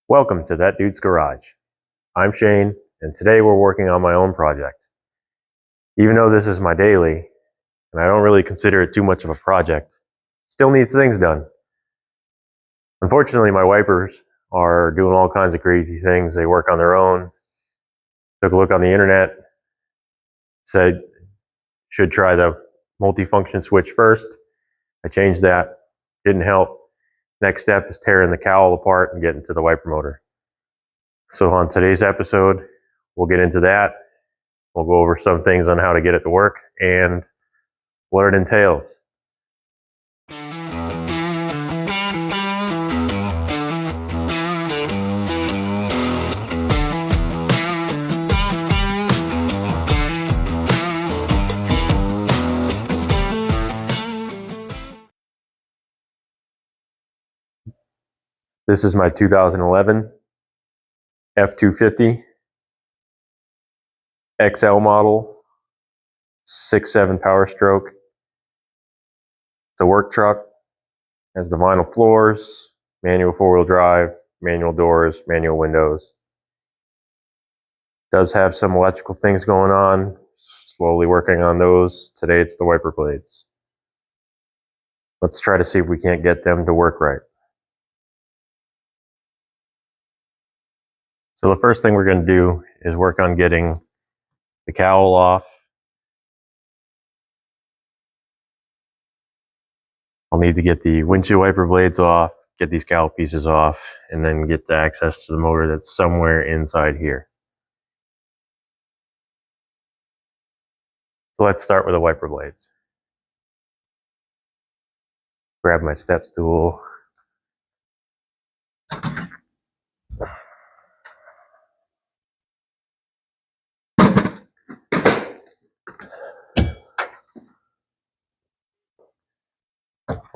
Welcome to That Dude's Garage. I'm Shane, and today we're working on my own project. Even though this is my daily, and I don't really consider it too much of a project, still needs things done. Unfortunately, my wipers are doing all kinds of crazy things. They work on their own. Took a look on the internet, said should try the multifunction switch first. I changed that, didn't help. Next step is tearing the cowl apart and getting to the wiper motor. So on today's episode, we'll get into that. We'll go over some things on how to get it to work and what it entails. This is my 2011 F-250 XL model, 6.7 power stroke. It's a work truck, has the vinyl floors, manual four-wheel drive, manual doors, manual windows. Does have some electrical things going on, slowly working on those. Today it's the wiper blades. Let's try to see if we can't get them to work right. So the first thing we're going to do is work on getting the cowl off. I'll need to get the windshield wiper blades off, get these cowl pieces off, and then get the access to the motor that's somewhere inside here. So let's start with the wiper blades. Grab my step stool.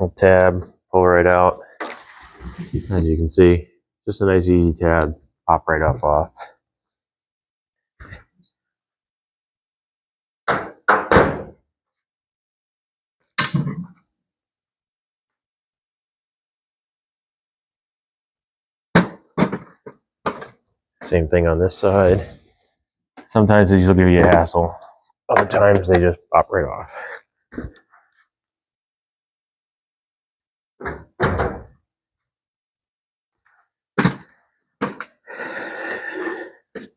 I'll tab, pull right out. As you can see, just a nice easy tab, pop right up off. Same thing on this side. Sometimes these will give you a hassle. Other times they just pop right off.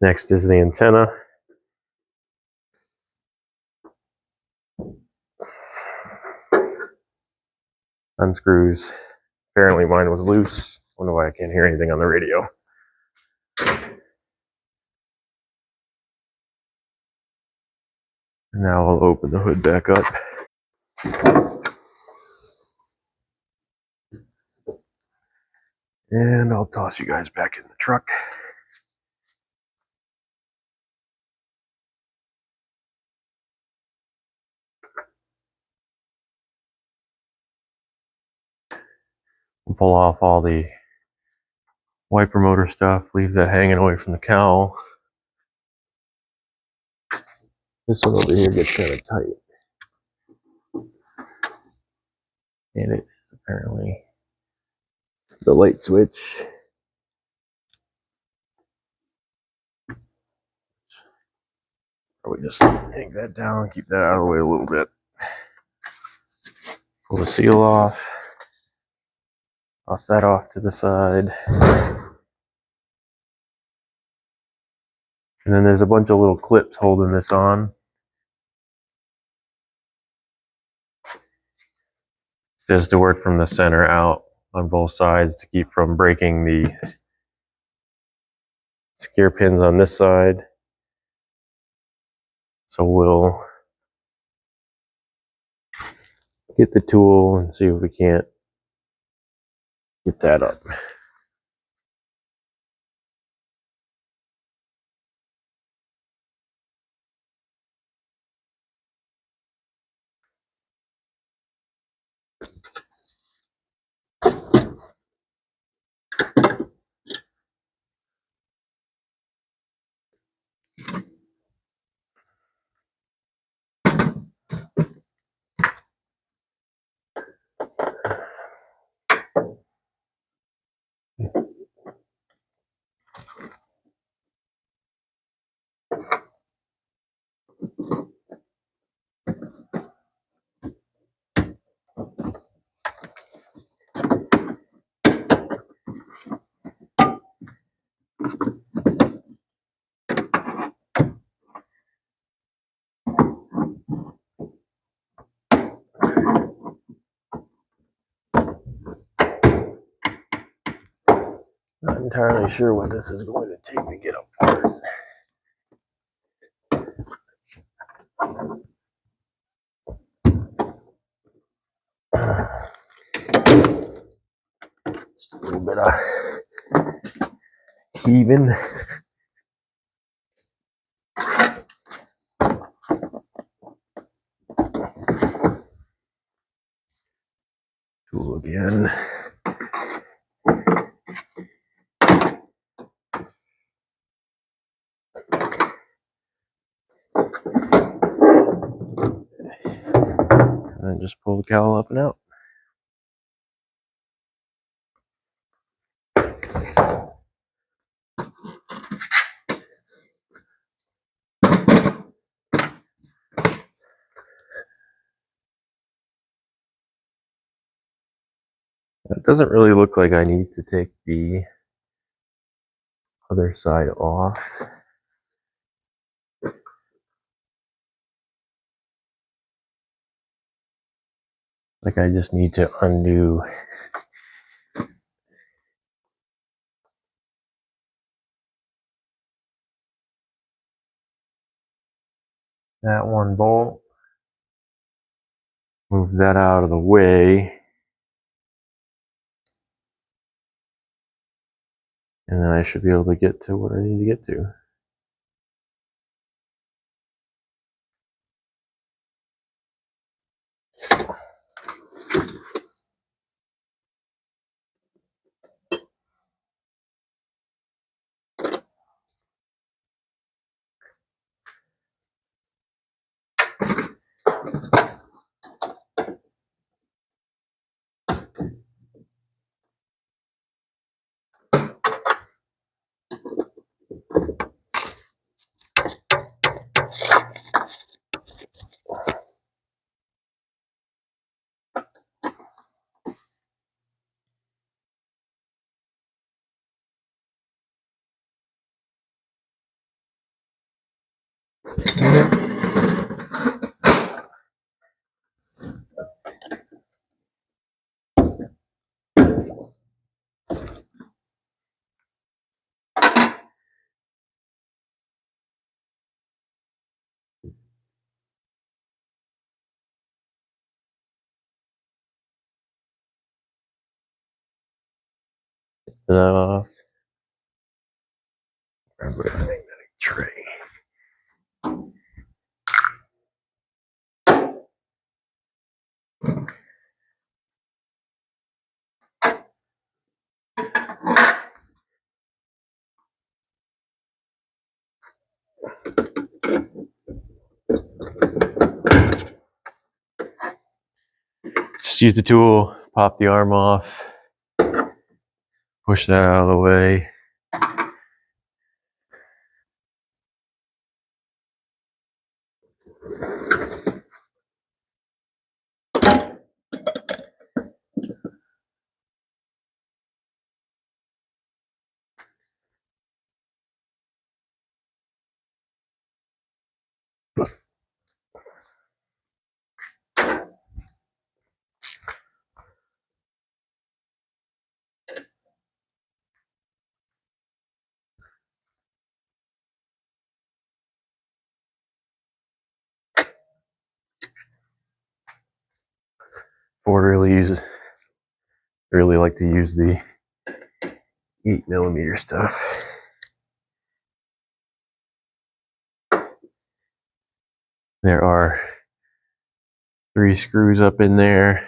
Next is the antenna. Unscrews. Apparently mine was loose. I wonder why I can't hear anything on the radio. Now I'll open the hood back up. And I'll toss you guys back in the truck. We'll pull off all the wiper motor stuff, leave that hanging away from the cowl. This one over here gets kind of tight. And it is apparently the light switch. Probably just hang that down, keep that out of the way a little bit. Pull the seal off. Toss that off to the side. And then there's a bunch of little clips holding this on. It's just to work from the center out on both sides to keep from breaking the secure pins on this side. So we'll get the tool and see if we can't get that up. Not entirely sure what this is going to take to get apart. Just a little bit of heaving. Tool again. And then just pull the cowl up and out. It doesn't really look like I need to take the other side off. Like I just need to undo that one bolt, move that out of the way, and then I should be able to get to what I need to get to. That off. Grab a magnetic tray. Just use the tool, pop the arm off, push that out of the way. Ford really like to use the 8mm stuff. There are 3 screws up in there.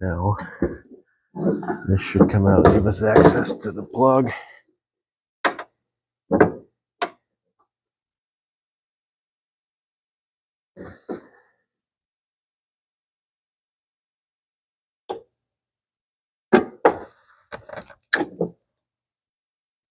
Now, this should come out and give us access to the plug.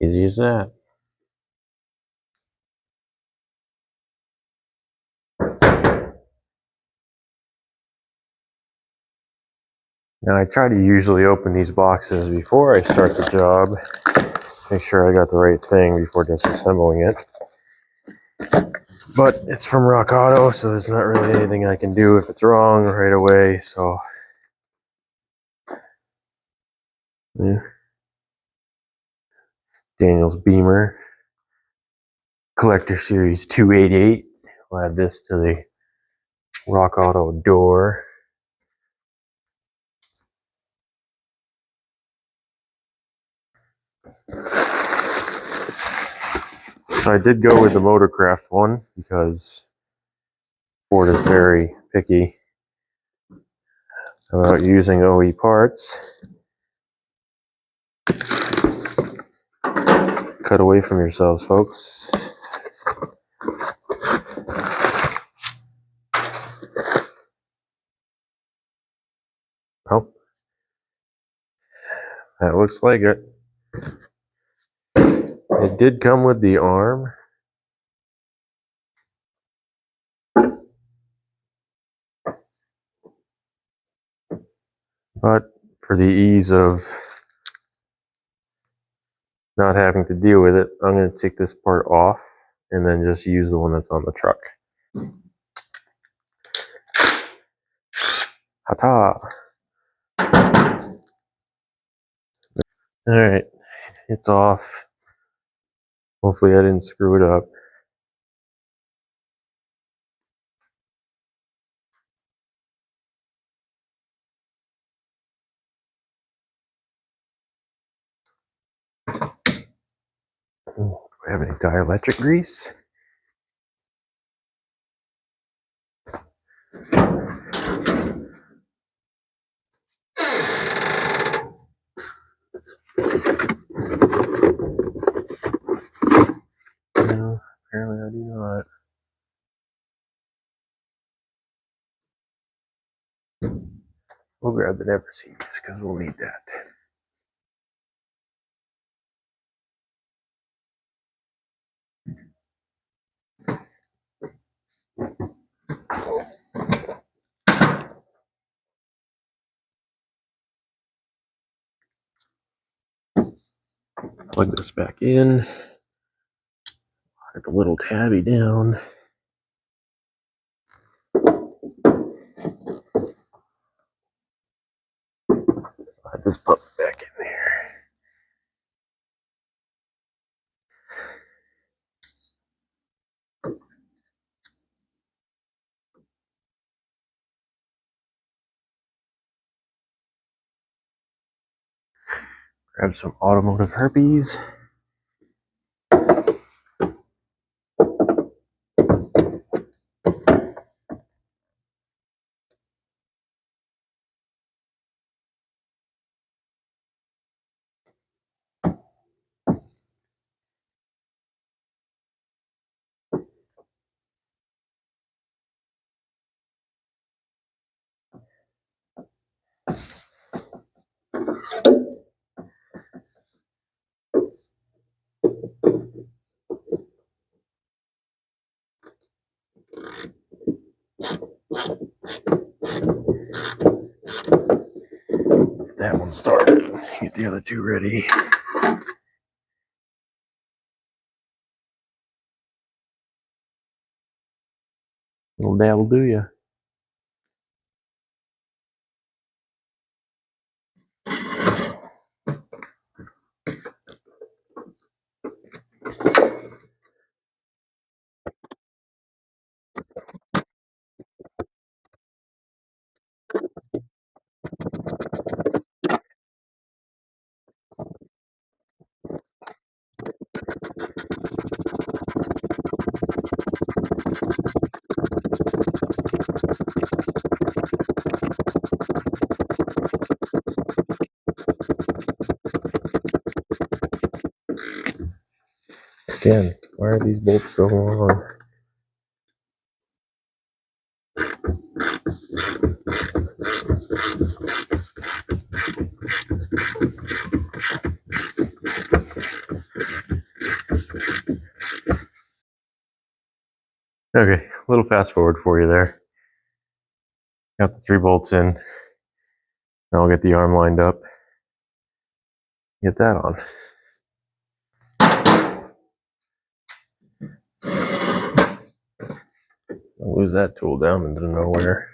Easy as that. Now I try to usually open these boxes before I start the job. Make sure I got the right thing before disassembling it. But it's from Rock Auto, so there's not really anything I can do if it's wrong right away, so. Yeah. Daniel's Beamer. Collector Series 288. We'll add this to the Rock Auto door. So I did go with the Motorcraft one because Ford is very picky about using OE parts. Cut away from yourselves, folks. Oh, that looks like it. It did come with the arm. But for the ease of not having to deal with it, I'm going to take this part off and then just use the one that's on the truck. Ha-ta! Alright, it's off. Hopefully I didn't screw it up. Do I have any dielectric grease? No, apparently I do not. We'll grab the never seeds because we'll need that. Plug this back in. Put the little tabby down. Slide this pup back in there. Grab some automotive herpes. Get that one started. Get the other two ready. Little dabble do ya. Again, why are these bolts so long? Okay, a little fast forward for you there. Got the 3 bolts in. Now I'll get the arm lined up. Get that on. I'll lose that tool down into nowhere.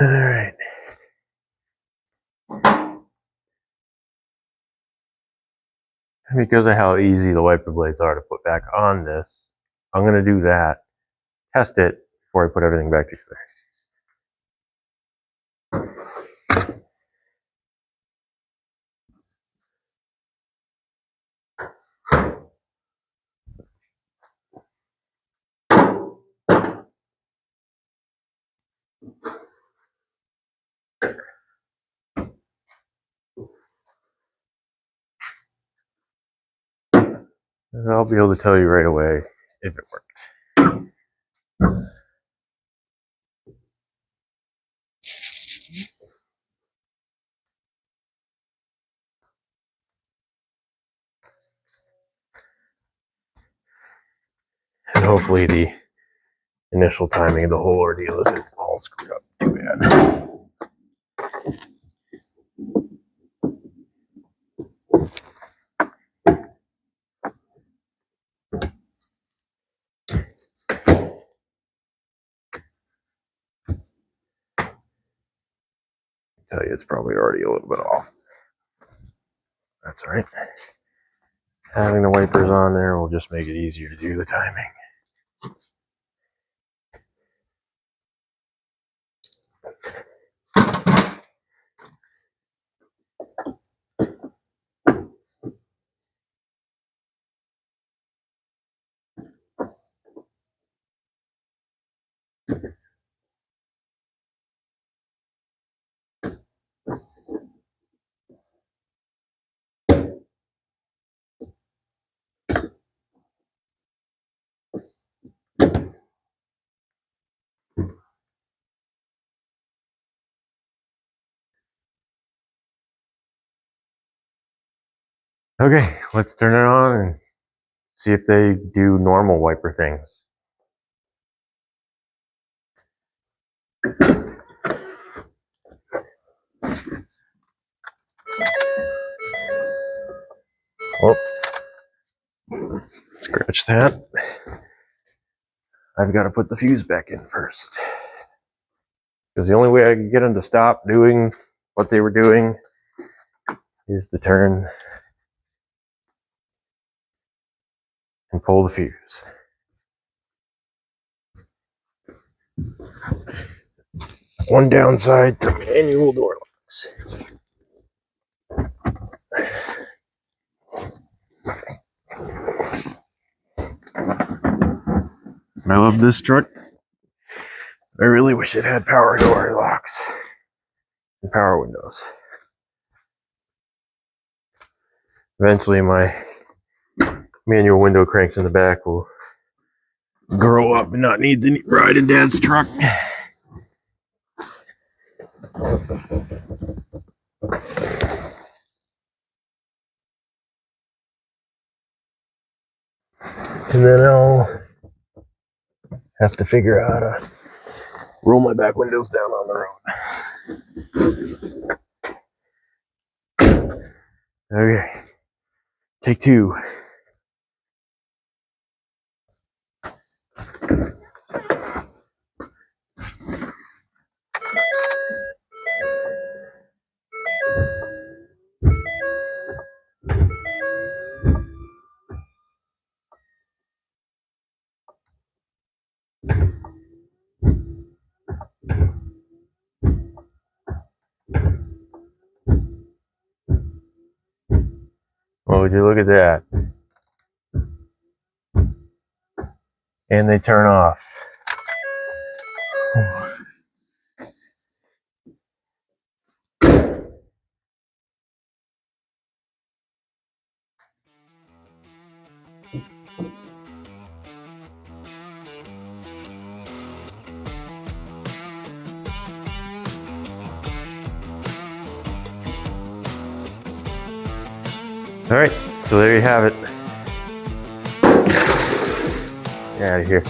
All right. Because of how easy the wiper blades are to put back on this, I'm going to do that, test it before I put everything back together. And I'll be able to tell you right away if it worked. And hopefully the initial timing of the whole ordeal isn't all screwed up too bad. I tell you, it's probably already a little bit off. That's all right. Having the wipers on there will just make it easier to do the timing. Okay, let's turn it on and see if they do normal wiper things. Oh, scratch that. I've got to put the fuse back in first. Because the only way I can get them to stop doing what they were doing is to turn and pull the fuse. One downside to manual door locks. I love this truck. I really wish it had power door locks and power windows. Eventually my manual window cranks in the back will grow up and not need to ride in Dad's truck. And then I'll have to figure out how to roll my back windows down on the road. Okay, take 2. Well, would you look at that? And they turn off. All right, so there you have it. Get out of here.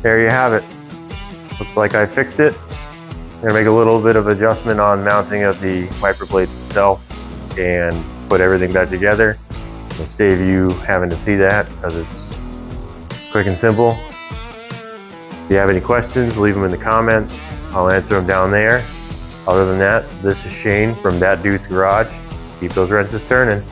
There you have it. Looks like I fixed it. I'm gonna make a little bit of adjustment on mounting of the wiper blades itself and put everything back together. It'll save you having to see that because it's quick and simple. If you have any questions, leave them in the comments. I'll answer them down there. Other than that, this is Shane from That Dude's Garage. Keep those wrenches turning.